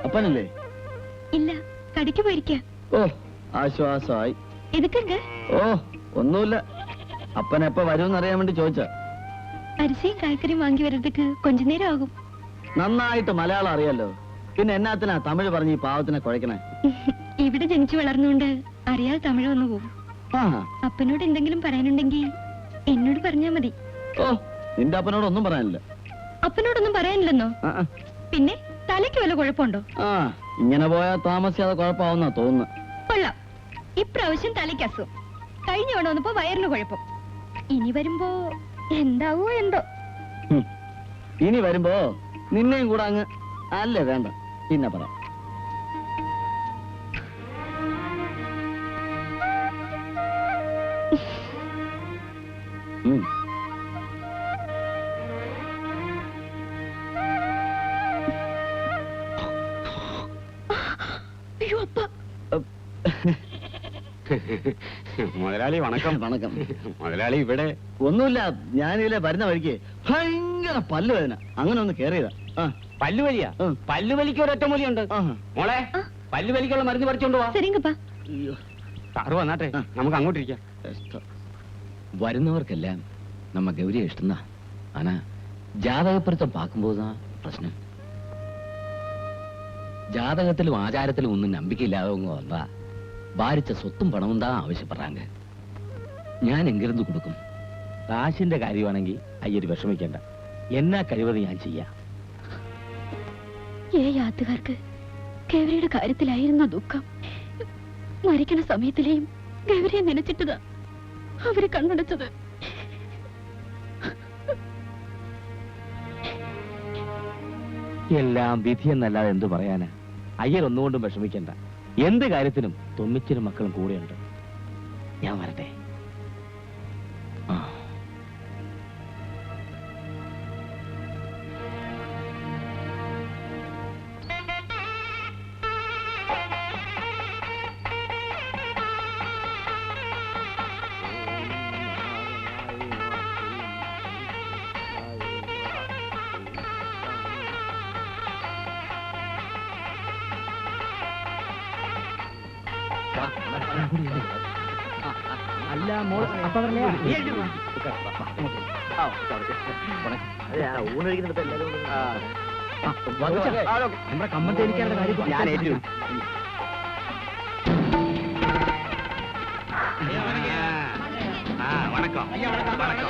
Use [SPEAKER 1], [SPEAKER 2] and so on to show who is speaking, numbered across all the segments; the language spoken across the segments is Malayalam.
[SPEAKER 1] അപ്പനല്ലേ?
[SPEAKER 2] ഇല്ല, കടയ്ക്ക് പോയിരിക്ക.
[SPEAKER 1] ഓ, ആശ്വാസമായി.
[SPEAKER 2] എതുക്കങ്ക?
[SPEAKER 1] ഓ, ഒന്നുമില്ല. അപ്പൻ എപ്പ വരുമെന്ന് അറിയാൻ വേണ്ടി ചോദിച്ച.
[SPEAKER 2] അരിസയും കായ്ക്കറിയും വാങ്ങി വരുന്നതുക്ക് കൊഞ്ച നേരം ആകും.
[SPEAKER 1] നന്നായിട്ട് മലയാളം അറിയാലോ, പിന്നെ എന്നാത്തിനാ തമിഴ് പറഞ്ഞ് ഈ പാവത്തിനെ കുഴക്കണേ?
[SPEAKER 2] ഇവിടെ ജനിച്ചു വളർന്നുകൊണ്ട് അറിയാതെ തമിഴ് വന്നു പോകും. അപ്പനോട് എന്തെങ്കിലും പറയാനുണ്ടെങ്കിൽ എന്നോട് പറഞ്ഞാ മതി.
[SPEAKER 1] ഓ, നിന്റെ അപ്പനോട് ഒന്നും പറയാനില്ല.
[SPEAKER 2] അപ്പനോടൊന്നും പറയാനില്ലെന്നോ? പിന്നെ തലയ്ക്ക് വല്ല കുഴപ്പമുണ്ടോ?
[SPEAKER 1] ഇങ്ങനെ പോയാ താമസിയാതെ കുഴപ്പമാവുന്നാ തോന്നുന്നു.
[SPEAKER 2] കൊള്ളാം, ഇപ്രാവശ്യം തലയ്ക്ക് അസുഖം. കഴിഞ്ഞ തവണ വന്നപ്പോ വയറിന് കുഴപ്പം. ഇനി വരുമ്പോ എന്താവോ എന്തോ.
[SPEAKER 1] ഇനി വരുമ്പോ നിന്നെയും കൂടെ അങ്ങ് അല്ലേ വേണ്ട, പിന്നെ പറ.
[SPEAKER 2] അയ്യോ അപ്പ.
[SPEAKER 3] മുതലാളി വണക്കം.
[SPEAKER 1] വണക്കം.
[SPEAKER 3] മുതലാളി ഇവിടെ
[SPEAKER 1] ഒന്നുമില്ല, ഞാനിതിലെ വരുന്ന വഴിക്ക് ഭയങ്കര പല്ലുവേദന, അങ്ങനെ ഒന്ന് കേറിയതാ.
[SPEAKER 3] പല്ലുവലിയാ? പല്ലുവലിക്ക് ഒരൊറ്റ മൂലിയുണ്ട് മോളെ. പല്ലുവലിക്കുള്ള മരുന്ന് പറിച്ചോണ്ട് പോവാ.
[SPEAKER 2] ശരിങ്കപ്പാ.
[SPEAKER 3] സാറ് വന്നാട്ടെ, നമുക്ക് അങ്ങോട്ടിരിക്കാം.
[SPEAKER 4] വരുന്നവർക്കെല്ലാം നമ്മ ഗൗരിയെ ഇഷ്ടം. ആനാ ജാതകപ്പൊരുത്തം പാക്കുമ്പോതാ പ്രശ്നം. ஜாதகத்திலும் ஆச்சாரத்திலும் ஒன்றும் நம்பிக்கை இல்லாதவங்க வந்தா பாரிச்ச சொத்தும் பணமும் தான் ஆവശ്യப்படுறாங்க. ഞാൻ എങ്കിരുന്ന് കൊടുക്കും. കാശിന്റെ കാര്യമാണെങ്കിൽ അയ്യര് വിഷമിക്കേണ്ട, എന്നാ കഴിവത് ഞാൻ ചെയ്യാം.
[SPEAKER 2] യാത്രക്കാർക്ക് ഗൗരിയുടെ കാര്യത്തിലായിരുന്നു ദുഃഖം. മരിക്കണ സമയത്തിലെയും ഗൗരിയെ നനച്ചിട്ടതാ അവര് കണ്ണടച്ചത്.
[SPEAKER 4] എല്ലാം വിധിയെന്നല്ലാതെ എന്തു പറയാനാ. അയ്യർ ഒന്നുകൊണ്ടും വിഷമിക്കണ്ട, എന്ത് കാര്യത്തിനും തൊമ്മിച്ചിനും മക്കളും കൂടെയുണ്ട്. ഞാൻ വരട്ടെ.
[SPEAKER 1] അല്ല മോൾ അപ്പ ഊണൊഴിക്കുന്നിടത്ത് എല്ലാവരും നമ്മുടെ കമ്മത്തേരിക്കാരുടെ കാര്യം ഞാൻ ഏറ്റു.
[SPEAKER 3] வணக்கம் வணக்கம் வணக்கம்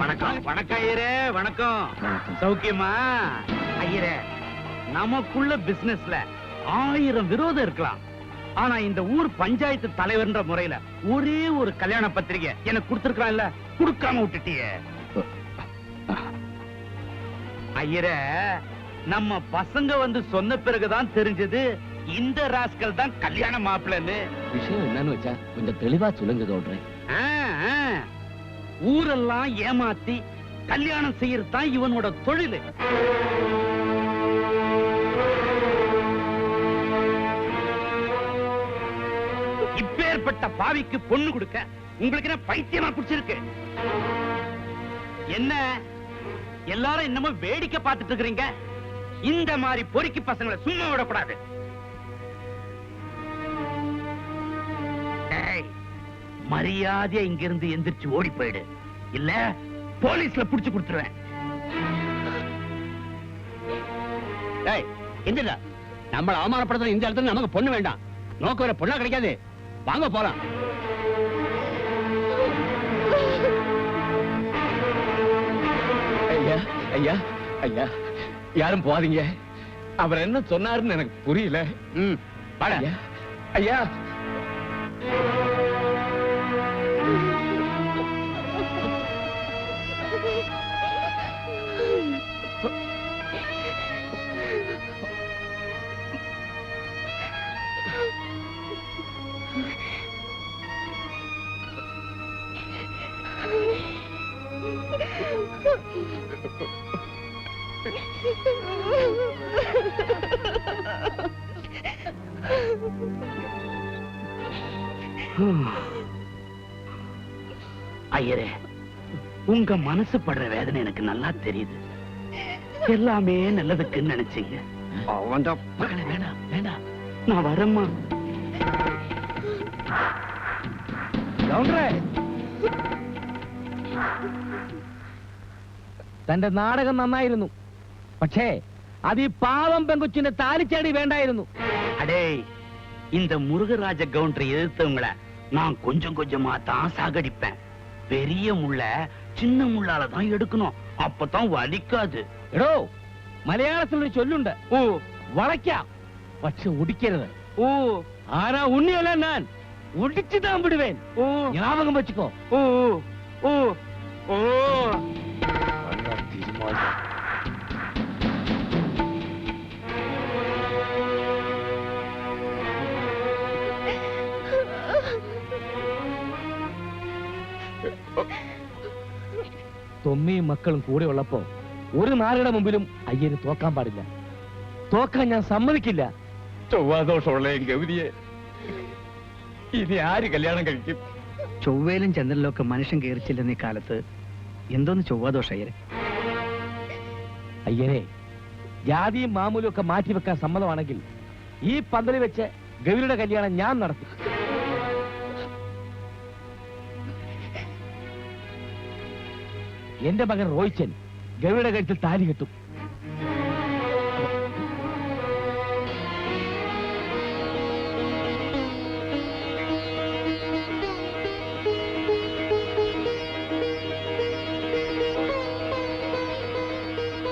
[SPEAKER 3] வணக்கம் வணக்கம் ஐயரே. வணக்கம். சௌக்கியமா ஐயரே? நமக்குள்ள பிசினஸ்ல 1000 விரோதம் இருக்கலாம், ஆனா இந்த ஊர் பஞ்சாயத்து தலைவர்ன்ற முறையில ஒரே ஒரு கல்யாண பத்திரிகை எனக்கு கொடுத்திருக்கான்ல, கொடுக்காம விட்டுட்டியே ஐயரே. நம்ம பசங்க வந்து சொன்ன பிறகுதான் தெரிஞ்சது இந்த ராஸ்கல் தான் கல்யாண மாப்பிள்ளன்னு.
[SPEAKER 4] விஷயம் என்னன்னு வச்சா கொஞ்சம் தெளிவா சொல்லுங்க தோன்றேன்.
[SPEAKER 3] ஊரெல்லாம் ஏமாத்தி கல்யாணம் செய்யறதுதான் இவனோட தொழில். இப்பேற்பட்ட பாவிக்கு பொண்ணு கொடுக்க உங்களுக்கு என்ன பைத்தியமா குடிச்சிருக்கு? என்ன எல்லாரும் இன்னமும் வேடிக்கை பார்த்துட்டு இருக்கிறீங்க? இந்த மாதிரி பொறுக்கி பசங்களை சும்மா விடக்கூடாது. மரியாதையா இங்கிருந்து எந்திரிச்சு ஓடி போயிடு, இல்ல போலீஸ்ல புடிச்சு கொடுத்துருவேன்.
[SPEAKER 4] எந்திரா, நம்மள அவமானப்படுத்துற இந்த இடத்துல நமக்கு பொண்ணு வேண்டாம். நோக்க வர பொண்ணா கிடைக்காது. வாங்க போலாம். ஐயா ஐயா ஐயா, யாரும் போகாதீங்க. அவர் என்ன சொன்னாருன்னு எனக்கு புரியல. வாடா ஐயா.
[SPEAKER 3] ஐயரே, உங்க மனசு படுற வேதனை எனக்கு நல்லா தெரியுது. எல்லாமே நல்லதுக்குன்னு நினைச்சீங்க.
[SPEAKER 4] மகளே, வேண்டாம் வேண்டாம்.
[SPEAKER 3] நான் வரேம்மா.
[SPEAKER 4] തന്റെ നാടകം നന്നായിരുന്നു. പക്ഷേ അത് ഈ പാവം പെങ്കൊച്ചിന്റെ താലിച്ചാടി വേണ്ടായിരുന്നു.
[SPEAKER 3] அடே, இந்த முருகராஜ கவுண்டரை எதிர்த்தவங்கள நான் கொஞ்சம் கொஞ்சமா தான் சாகடிப்பேன். பெரிய முள்ள சின்ன முள்ளால தான் எடுக்கணும். அப்பதான் வலிக்காது.
[SPEAKER 4] എടോ, മലയാളത്തിൽ ഒരു ചൊല്ലുണ്ട്, ഓ വളയ്ക്കാം പക്ഷെ ഒടിക്കരുത്.
[SPEAKER 3] ஓ
[SPEAKER 4] ആരാ ഉണ്ണിയല്ല, ഞാൻ ഒടിച്ചു താൻ വിടുവേൻ.
[SPEAKER 3] ஓ
[SPEAKER 4] ஞாபகம் வச்சுக்கோ.
[SPEAKER 3] ஓ ஓ ஓ
[SPEAKER 4] തൊമ്മിയും മക്കളും കൂടെ ഉള്ളപ്പോ ഒരു നാളുടെ മുമ്പിലും അയ്യന് തോക്കാൻ പാടില്ല. തോക്കാൻ ഞാൻ സമ്മതിക്കില്ല. ചൊവ്വാദോഷമുള്ള ഗൗരിയെ ഇനി ആര് കല്യാണം കഴിക്കും?
[SPEAKER 1] ചൊവ്വയിലും ചന്ദ്രനിലും ഒക്കെ മനുഷ്യൻ കയറിച്ചില്ലെന്ന ഈ കാലത്ത് എന്തോന്ന് ചൊവ്വാദോഷം അയ്യരെ?
[SPEAKER 4] അയ്യനെ, ജാതിയും മാമൂലും ഒക്കെ മാറ്റിവെക്കാൻ സമ്മതമാണെങ്കിൽ ഈ പന്തലിൽ വെച്ച് ഗൗരിയുടെ കല്യാണം ഞാൻ നടത്തും. എന്റെ മകൻ റോയ്ച്ചൻ ഗൗരിയുടെ കഴുത്തിൽ താലി കെട്ടും.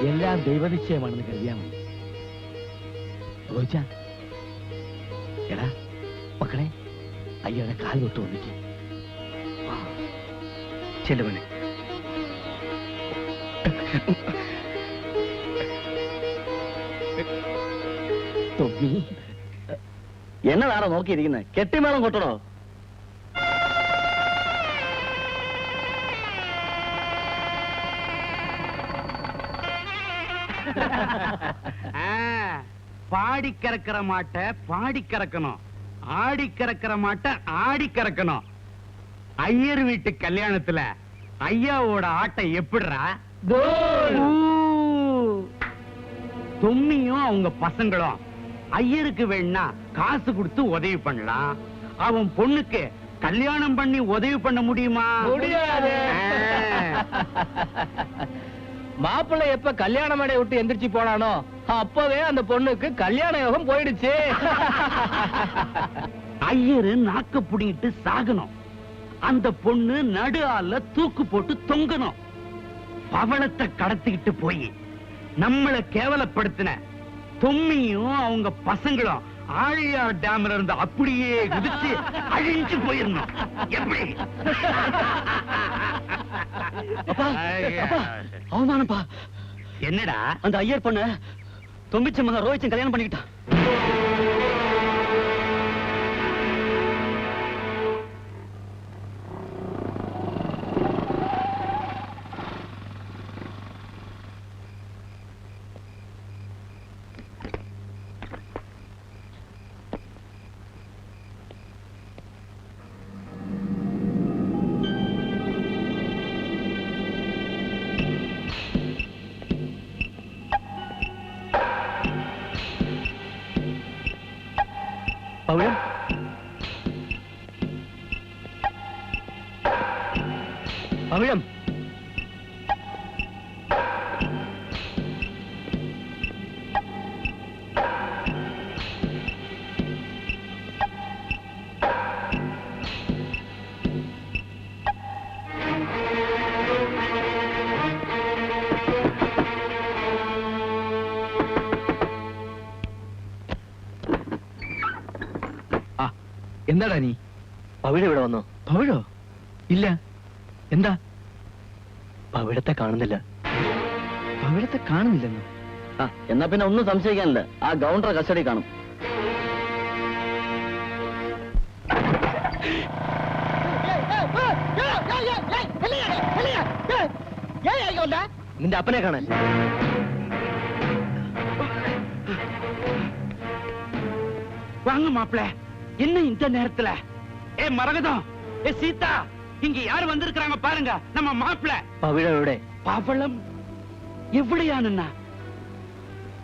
[SPEAKER 4] എല്ലാം ദൈവനിശ്ചയമാണെന്ന് കരുതിയാ മതി. റോയ്ച്ച, എടാ മക്കളെ, അയ്യയുടെ കാൽ തൊട്ട് വന്നിക്ക്.
[SPEAKER 1] ചെല്ലുവനെ.
[SPEAKER 4] തൊമ്മി,
[SPEAKER 1] എന്നതാണോ നോക്കിയിരിക്കുന്നത്? കെട്ടിമേളം കൊട്ടണോ?
[SPEAKER 3] பாடி கறக்கிற மாட்டை பாடி கறக்கணும், ஆடி கறக்கிற மாட்டை ஆடி கறக்கணும். ஐயர் வீட்டு கல்யாணத்துல ஐயாவோட ஆட்டை எப்படிரா? தொம்மியும் அவங்க பசங்களும் ஐயருக்கு வேணா காசு கொடுத்து உதவி பண்ணலாம். அவன் பொண்ணுக்கு கல்யாணம் பண்ணி உதவி பண்ண முடியுமா?
[SPEAKER 4] முடியாது. மாப்பிள்ளை எப்ப கல்யாண மேடை விட்டு எந்திரிச்சு போனானோ அப்பவே அந்த பொண்ணுக்கு கல்யாண யோகம் போயிடுச்சு.
[SPEAKER 3] ஐயரு நாக்க புடிங்கிட்டு சாகணும். அந்த பொண்ணு நடு ஆள்ல தூக்கு போட்டு தொங்கணும். பவளத்தை கடத்திக்கிட்டு போய் நம்மள கேவலப்படுத்தின தொம்மியும் அவங்க பசங்களும் ஆழியார் டேம்ல இருந்து அப்படியே குதிச்சு அழிஞ்சு போயிடணும். எப்படி?
[SPEAKER 1] அவமானப்பா.
[SPEAKER 3] என்னடா?
[SPEAKER 1] அந்த ஐயர் பொண்ண தொம்பிச்ச மகன் ரோஹிச்சன் கல்யாணம் பண்ணிக்கிட்டான். പവിഴം, പവിഴം,
[SPEAKER 4] എന്താടാ നീ?
[SPEAKER 1] പവിഴ ഇവിടെ വന്നോ?
[SPEAKER 4] പവിഴോ? ഇല്ല. എന്താ?
[SPEAKER 1] പവിഴത്തെ കാണുന്നില്ല.
[SPEAKER 4] പവിഴത്തെ കാണുന്നില്ലെന്നോ?
[SPEAKER 1] എന്നാ പിന്നെ ഒന്നും സംശയിക്കാനില്ല. ആ ഗൗണ്ടർ കസ്റ്റഡി കാണും. നിന്റെ അപ്പനെ കാണാൻ.
[SPEAKER 3] வாங்க மாப்பிள்ள, என்ன இந்த நேரத்துல? ஏ மரகதம், ஏ சீதா, இங்க யாரு வந்திருக்காங்க பாருங்க. நம்ம மாப்பிள்ள.
[SPEAKER 1] പവിഴ എവിടെ?
[SPEAKER 3] பவளம் எவ்வளையானுண்ணா?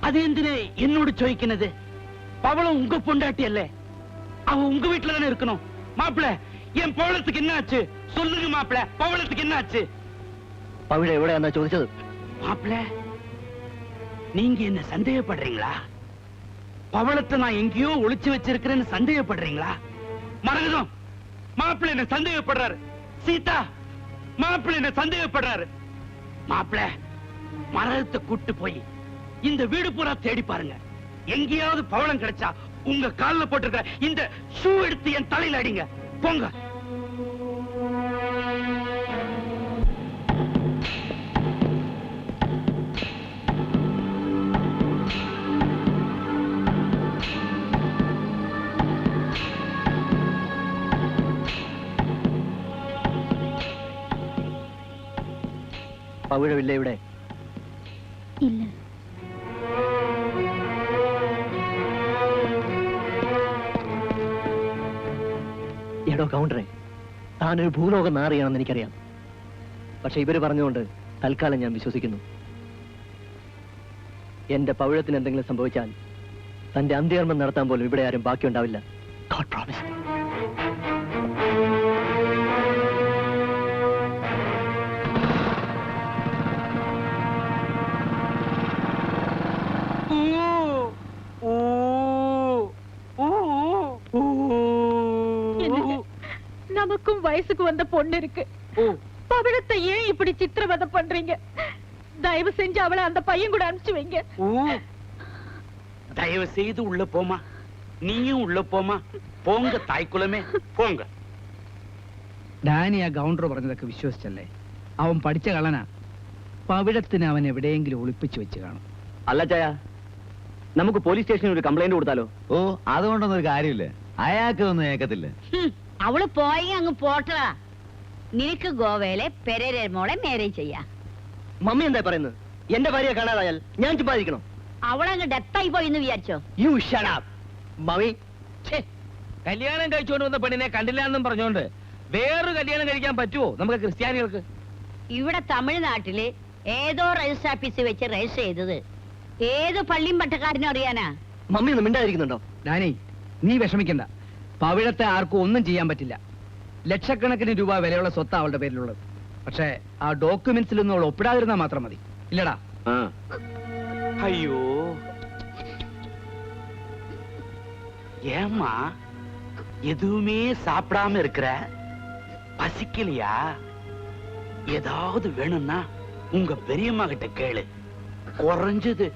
[SPEAKER 3] அது എന്തിനെ എന്നോട് ചോദിക്കുന്നത്? பவளம் உங்க பொண்டாட்டி அல்ல, அவ உங்க வீட்டுல தானே இருக்கணும். மாப்பிள்ள, என் பவளத்துக்கு என்ன ஆச்சு சொல்லுங்க மாப்பிள்ள, பவளத்துக்கு என்ன ஆச்சு?
[SPEAKER 1] പവിഴ എവിടെയാന്നാ ചോദിച്ചത്?
[SPEAKER 3] மாப்பிள்ள, நீங்க என்ன சந்தேகப்படுறீங்களா? பவளத்தை நான் எங்கேயோ ஒளிச்சு வச்சிருக்கிறேன்னு சந்தேகப்படுறீங்களா? மரகதம், மாப்பிள்ள என்ன சந்தேகப்படுறாரு. சீதா, மாப்பிள்ள என்ன சந்தேகப்படுறாரு. மாப்பிள்ள, மரகத்தை கூட்டு போய் இந்த வீடு பூரா தேடி பாருங்க. எங்கேயாவது பவளம் கிடைச்சா உங்க கால்ல போட்டிருக்க இந்த ஷூ எடுத்து என் தலையில அடிங்க. போங்க.
[SPEAKER 1] പവിഴമില്ല ഇവിടെ?
[SPEAKER 2] ഇല്ല.
[SPEAKER 1] എടോ കൗണ്ടറെ, താനൊരു ഭൂലോക നാറിയാണെന്ന് എനിക്കറിയാം. പക്ഷെ ഇവര് പറഞ്ഞുകൊണ്ട് തൽക്കാലം ഞാൻ വിശ്വസിക്കുന്നു. എന്റെ പവിഴത്തിന് എന്തെങ്കിലും സംഭവിച്ചാൽ തന്റെ അന്ത്യകർമ്മം നടത്താൻ പോലും ഇവിടെ ആരും ബാക്കിയുണ്ടാവില്ല. God promise.
[SPEAKER 2] நமக்கும் வயசுக்கு வந்த பொண்ணு இருக்கு. பவிழத்தை ஏன் இப்படி சித்திரவதை பண்றீங்க? தயவு செஞ்சு அவளை அந்த பையன் கூட அனுப்பிச்சு வைங்க.
[SPEAKER 3] தயவு செய்து உள்ள போமா, நீயும் உள்ள போமா. போங்க തായ്ക്കുലമേ, പോങ്ക.
[SPEAKER 5] ഡാനി ആ ഗൗണ്ടർ പറഞ്ഞതൊക്കെ വിശ്വസിച്ചല്ലേ? അവൻ പഠിച്ച കള്ളനാ. പവിഴത്തിന് അവൻ എവിടെയെങ്കിലും ഒളിപ്പിച്ചു വെച്ച് കാണും.
[SPEAKER 1] അല്ല ചായ, നമുക്ക് പോലീസ് സ്റ്റേഷനിൽ ഒരു കംപ്ലൈന്റ് കൊടുത്താലോ?
[SPEAKER 4] ഓ, അതുകൊണ്ടൊന്നും ഒരു കാര്യമില്ല. അയാൾക്ക് ഒന്നും ഏക്കത്തില്ല.
[SPEAKER 6] അവള് പോയി അങ്ങ് പോട്ടടാ. നിനക്ക് ഗോവയിലെ പെരേര മോളെ മാരേജ് ചെയ്യാ.
[SPEAKER 1] മമ്മി എന്താ പറയുന്നത്? എന്റെ ഭാര്യയെ കാണാതായാൽ ഞാൻ ചുമ്മാതിരിക്കണം?
[SPEAKER 6] അവളങ്ങ് ഡെത്തായി പോയി എന്ന് വിചാരിച്ചോ?
[SPEAKER 1] You shut up mummy.
[SPEAKER 4] കല്യാണം കഴിച്ചുകൊണ്ട് വന്ന പെണ്ണിനെ കണ്ടില്ല എന്നും പറഞ്ഞോണ്ട് വേറൊരു കല്യാണം കഴിക്കാൻ പറ്റുമോ നമുക്ക് ക്രിസ്ത്യാനികൾക്ക്?
[SPEAKER 6] ഇവിടെ തമിഴ്നാട്ടില് ഏതോ രജിസ്റ്റർ ഓഫീസിൽ വെച്ച് രജിസ്റ്റർ ചെയ്തത് ഏത് പള്ളിയും പട്ടക്കാരനും അറിയാനാ.
[SPEAKER 1] മമ്മി ഒന്നും മിണ്ടാതിരിക്കുന്നുണ്ടോ?
[SPEAKER 5] ഡാനി, നീ വിഷമിക്കണ്ട. പവിഴത്തെ ആർക്കും ഒന്നും ചെയ്യാൻ പറ്റില്ല. ലക്ഷക്കണക്കിന് രൂപ വിലയുള്ള സ്വത്ത് അവളുടെ പേരിലുള്ളത്. പക്ഷേ ആ ഡോക്യുമെന്റ്സിലൊന്നും അവൾ ഒപ്പിടാതിരുന്നാ മാത്രം മതി. ഇല്ലടാ?
[SPEAKER 3] ஐயோ, ஏம்மா எதுவுமே சாப்பிடாம இருக்கிற? பசிக்கலையா? ஏதாவது வேணும்னா உங்க பெரியம்மா கிட்ட கேளு. குறைஞ்சது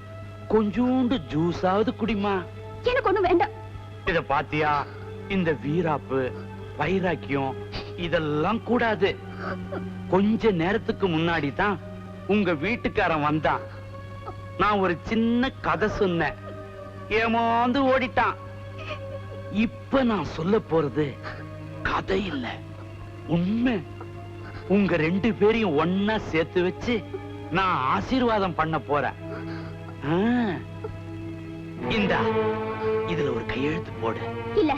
[SPEAKER 3] கொஞ்சோண்டு ஜூஸாவது குடிமா.
[SPEAKER 2] எனக்கு ஒண்ணும் வேண்டாம்.
[SPEAKER 3] இத பாத்தியா? இந்த வீராப்பு வைராக்கியம் இதெல்லாம் கூடாது. கொஞ்ச நேரத்துக்கு முன்னாடி தான் உங்க வீட்டுக்காரன் வந்தான். நான் ஒரு சின்ன கதை சொன்னேன், ஏமாந்து ஓடிட்டான். இப்ப நான் சொல்ல போறது கதை இல்ல, உண்மை. உங்க ரெண்டு பேரையும் ஒன்னா சேர்த்து வச்சு நான் ஆசீர்வாதம் பண்ண போறேன். இந்தா, இதுல ஒரு கையெழுத்து போடு.
[SPEAKER 2] இல்ல,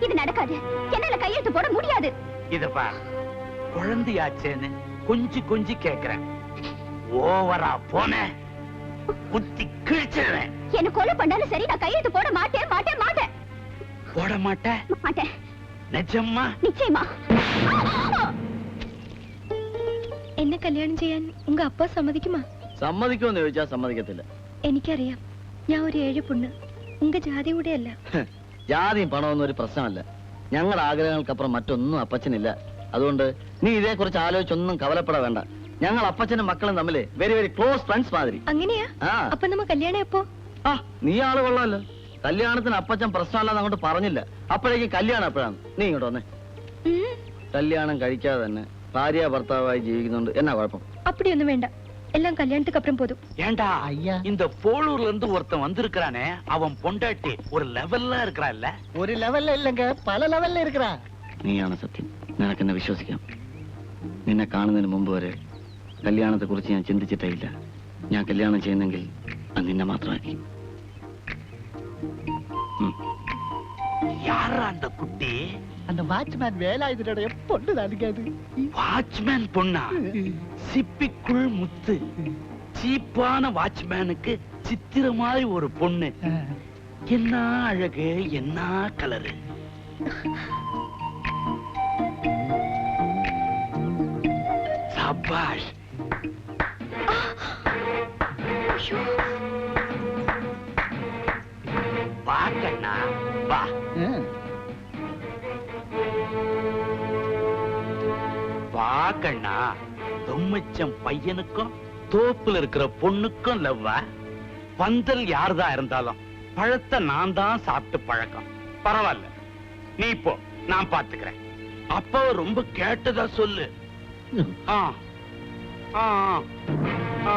[SPEAKER 2] இது நடக்காது. என்னால கையெழுத்து போட முடியாது.
[SPEAKER 3] இத பார், குழந்தையாச்சேன்னு கொஞ்சி கேக்குறேன். ஓவரா போன குத்தி கிழிச்சிடுவேன்.
[SPEAKER 2] என்ன கொலை பண்ணாலும் சரி, நான் கையெழுத்து போட மாட்டேன் மாட்டேன் மாட்டேன்.
[SPEAKER 3] போட மாட்டேன்?
[SPEAKER 2] மாட்டேன்.
[SPEAKER 3] நிஜமா?
[SPEAKER 2] நிச்சயமா. എന്നെ കല്യാണം ചെയ്യാൻ ഉങ്ക അപ്പ സമ്മതിക്കുമാ?
[SPEAKER 1] സമ്മതിക്കുമെന്ന് ചോദിച്ചാ സമ്മതിക്കത്തില്ല.
[SPEAKER 2] എനിക്കറിയാം, ഞാൻ ഒരു ഏഴ് പൊണ്ണ്. ഉങ്ക ജാതി കൂടെ അല്ല.
[SPEAKER 1] ജാതിയും പണമൊന്നും ഒരു പ്രശ്നമല്ല. ഞങ്ങളുടെ ആഗ്രഹങ്ങൾക്കപ്പുറം മറ്റൊന്നും അപ്പച്ചനില്ല. അതുകൊണ്ട് നീ ഇതേക്കുറിച്ച് ആലോചിച്ചൊന്നും കവലപ്പെടാൻ വേണ്ട. ഞങ്ങൾ അപ്പച്ചനും മക്കളും തമ്മിൽ വെരി വെരി ക്ലോസ് ഫ്രണ്ട്സ് മാതിരി.
[SPEAKER 2] അങ്ങനെയാ? അപ്പൊ നമ്മ കല്യാണം എപ്പോ?
[SPEAKER 1] നീ ആള് കൊള്ളാമല്ലോ. കല്യാണത്തിന് അപ്പച്ചൻ പ്രശ്നമല്ലാന്ന് അങ്ങോട്ട് പറഞ്ഞില്ല. അപ്പോഴേക്കും കല്യാണം എപ്പോഴാണ്? നീ ഇങ്ങോട്ട് വന്നേ. കല്യാണം കഴിക്കാതെ തന്നെ ഭാര്യ ഭർത്താവായി ജീവിക്കുന്നുണ്ട്. എന്നാ കുഴപ്പം?
[SPEAKER 2] அப்படிയൊന്നും വേണ്ട. எல்லாம் கல்யாணத்துக்கு அப்புறம் போதும்.
[SPEAKER 3] ஏண்டா, இந்த போலூர்ல இருந்து ஒருத்தன் வந்திருக்கானே, அவன் பொண்டாட்டி ஒரு லெவல்ல இருக்கறான்ல?
[SPEAKER 1] ഒരു ലെവലിൽ ഇല്ലെങ്കിൽ പല ലെവലിൽ ഇരിക്കറാ. നീയാണ് സത്യം. നിനക്കെന്നെ വിശ്വസിക്കാം. നിന്നെ കാണുന്നതിന് മുമ്പ് വരെ കല്യാണത്തെ കുറിച്ച് ഞാൻ ചിന്തിച്ചിട്ടേ ഇല്ല. ഞാൻ കല്യാണം ചെയ്യുന്നെങ്കിൽ അത് നിന്നെ മാത്രമായിരിക്കും.
[SPEAKER 3] யாரா அந்த குட்டி?
[SPEAKER 1] அந்த வாட்ச்மேன் வேலாயுதனுடைய பொண்ணு தானுங்க அது.
[SPEAKER 3] வாட்ச்மேன் பொண்ணா? சிப்பிக்குள் முத்து. சீப்பான வாட்ச்மேனுக்கு சித்திர மாதிரி ஒரு பொண்ணு. என்ன அழகு, என்ன கலரு. சபாஷ். வா கண்ணா வா. வா கண்ணா. தொம்மச்சம் பையனுக்கும் தோப்புல இருக்கிற பொண்ணுக்கும் லவ்வா. பந்தல் யாருதான் இருந்தாலும் பழத்தை நான் தான் சாப்பிட்டு பழக்கம். பரவாயில்ல, நீ போ, நான் பாத்துக்கிறேன். அப்பாவை ரொம்ப கேட்டதா சொல்லு. ஆ ஆ ஆ